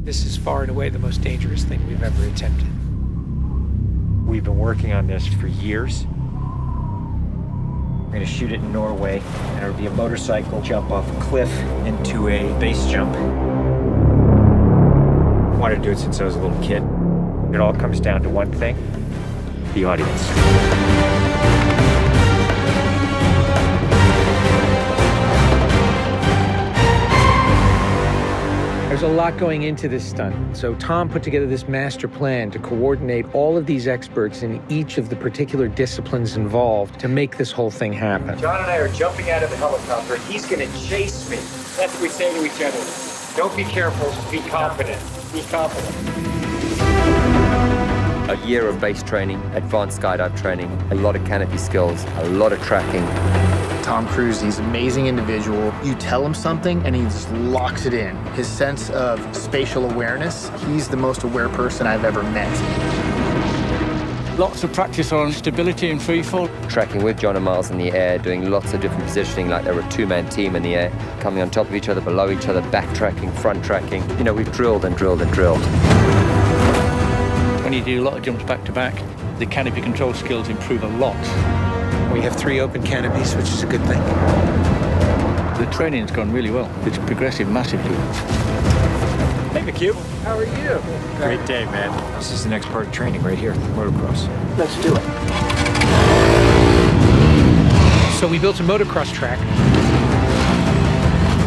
This is far and away the most dangerous thing we've ever attempted. We've been working on this for years. We're gonna shoot it in Norway, and it'll be a motorcycle jump off a cliff into a base jump. I wanted to do it since I was a little kid. It all comes down to one thing: the audience. There's a lot going into this stunt, so Tom put together this master plan to coordinate all of these experts in each of the particular disciplines involved to make this whole thing happen. John and I are jumping out of the helicopter, and he's gonna chase me. That's what we say to each other. Don't be careful, be confident. Be confident. A year of base training, advanced skydive training, a lot of canopy skills, a lot of tracking. Tom Cruise, he's an amazing individual. You tell him something and he just locks it in. His sense of spatial awareness, he's the most aware person I've ever met. Lots of practice on stability and freefall. Tracking with John and Miles in the air, doing lots of different positioning like they're a two-man team in the air, coming on top of each other, below each other, backtracking, front tracking. You know, we've drilled and drilled and drilled. When you do a lot of jumps back to back, the canopy control skills improve a lot. We have 3 open canopies, which is a good thing. The training's gone really well. It's progressive massively. Hey, McHugh. How are you? Great day, man. This is the next part of training right here, motocross. Let's do it. So we built a motocross track.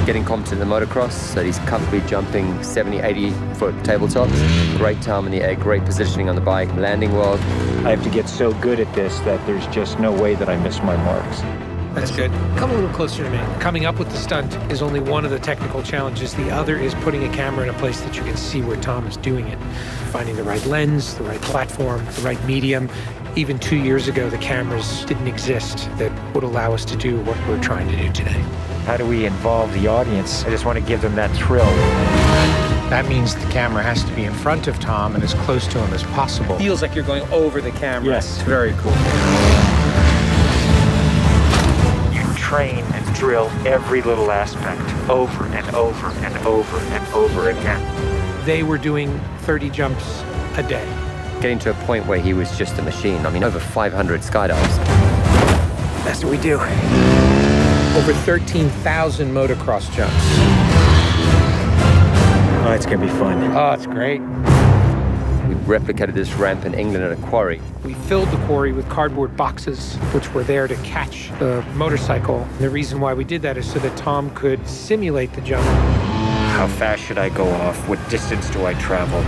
Getting competent in the motocross, so he's comfortably jumping 70, 80-foot tabletops. Great time in the air, great positioning on the bike, landing well. I have to get so good at this that there's just no way that I miss my marks. That's good. Come a little closer to me. Coming up with the stunt is only one of the technical challenges. The other is putting a camera in a place that you can see where Tom is doing it. Finding the right lens, the right platform, the right medium. Even 2 years ago, the cameras didn't exist that would allow us to do what we're trying to do today. How do we involve the audience? I just want to give them that thrill. That means the camera has to be in front of Tom and as close to him as possible. Feels like you're going over the camera. Yes. It's very cool. You train and drill every little aspect over and over and over and over again. They were doing 30 jumps a day. Getting to a point where he was just a machine. I mean, over 500 skydives. That's what we do. Over 13,000 motocross jumps. Oh, it's gonna be fun. Oh, it's great. We replicated this ramp in England at a quarry. We filled the quarry with cardboard boxes, which were there to catch the motorcycle. And the reason why we did that is so that Tom could simulate the jump. How fast should I go off? What distance do I travel?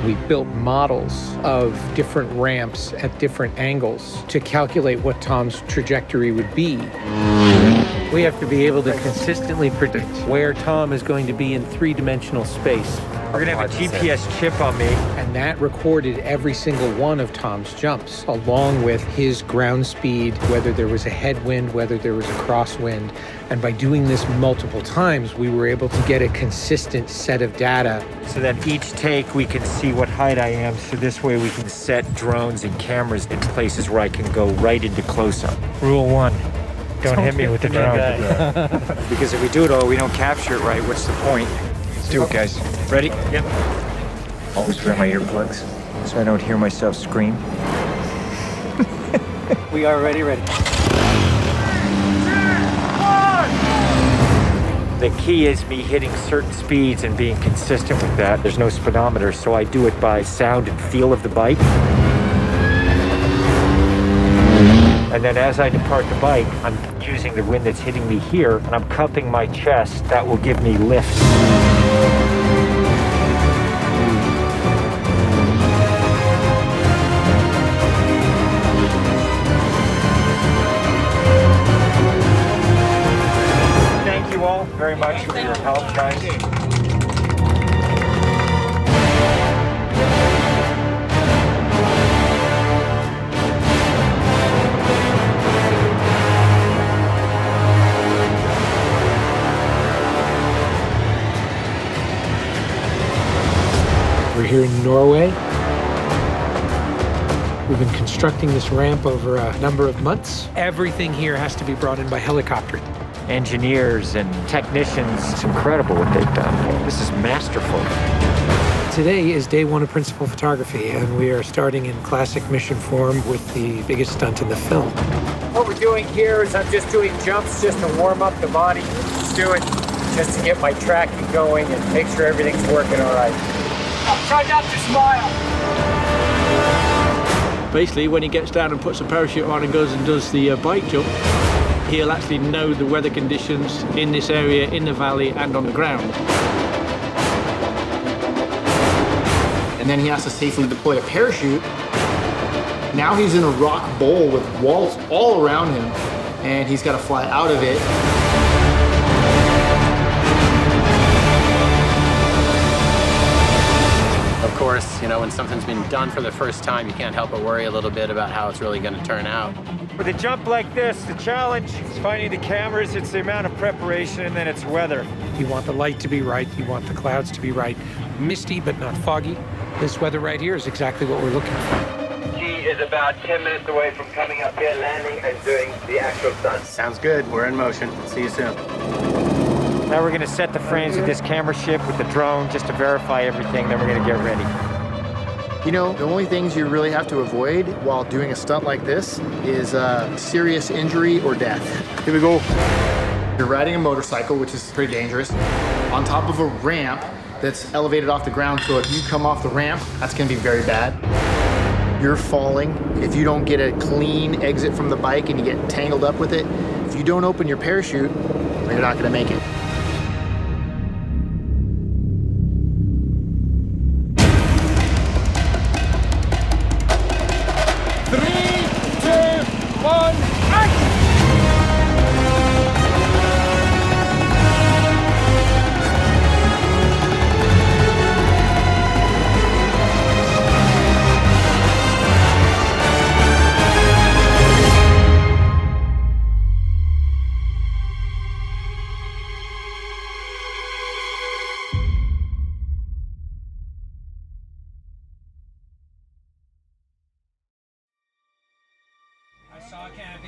We built models of different ramps at different angles to calculate what Tom's trajectory would be. We have to be able to consistently predict where Tom is going to be in 3-dimensional space. We're gonna have a GPS chip on me. And that recorded every single one of Tom's jumps, along with his ground speed, whether there was a headwind, whether there was a crosswind. And by doing this multiple times, we were able to get a consistent set of data. So that each take we can see what height I am, so this way we can set drones and cameras in places where I can go right into close-up. Rule 1, don't hit me with the drone. Because if we do it all, we don't capture it right, what's the point? Let's do it, guys. Ready? Yep. Always wear my earplugs so I don't hear myself scream. We are ready. The key is me hitting certain speeds and being consistent with that. There's no speedometer, so I do it by sound and feel of the bike. And then as I depart the bike, I'm using the wind that's hitting me here, and I'm cupping my chest. That will give me lift. Thank you all very much for your help, guys. We're here in Norway. We've been constructing this ramp over a number of months. Everything here has to be brought in by helicopter. engineers and technicians. It's incredible what they've done. This is masterful. Today is day one of principal photography, and we are starting in classic mission form with the biggest stunt in the film. What we're doing here is I'm just doing jumps just to warm up the body. Just do it just to get my tracking going and make sure everything's working all right. Try not to smile. Basically, when he gets down and puts a parachute on and goes and does the bike jump, he'll actually know the weather conditions in this area, in the valley and on the ground. And then he has to safely deploy a parachute. Now he's in a rock bowl with walls all around him, and he's got to fly out of it. Of course, you know, when something's been done for the first time, you can't help but worry a little bit about how it's really going to turn out. With a jump like this, the challenge is finding the cameras. It's the amount of preparation, and then it's weather. You want the light to be right, you want the clouds to be right. Misty, but not foggy. This weather right here is exactly what we're looking for. He is about 10 minutes away from coming up here, landing and doing the actual stunt. Sounds good. We're in motion. See you soon. Now we're gonna set the frames with this camera ship with the drone just to verify everything, then we're gonna get ready. You know, the only things you really have to avoid while doing a stunt like this is serious injury or death. Here we go. You're riding a motorcycle, which is pretty dangerous, on top of a ramp that's elevated off the ground, so if you come off the ramp, that's gonna be very bad. You're falling. If you don't get a clean exit from the bike and you get tangled up with it, if you don't open your parachute, you're not gonna make it.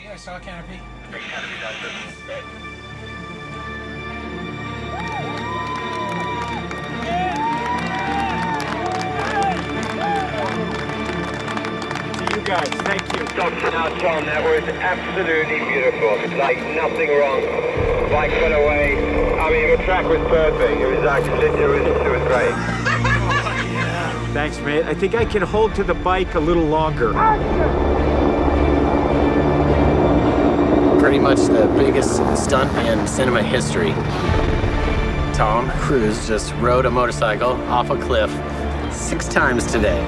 I saw a canopy. To you guys, thank you. Dr. Now, Tom, that was absolutely beautiful. Like nothing wrong. Bike went away. I mean, the track was perfect. It was actually, it was great. Thanks, mate. I think I can hold to the bike a little longer. Pretty much the biggest stunt in cinema history. Tom Cruise just rode a motorcycle off a cliff 6 times today.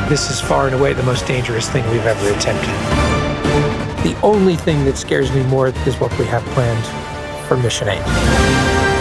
This is far and away the most dangerous thing we've ever attempted. The only thing that scares me more is what we have planned for Mission 8.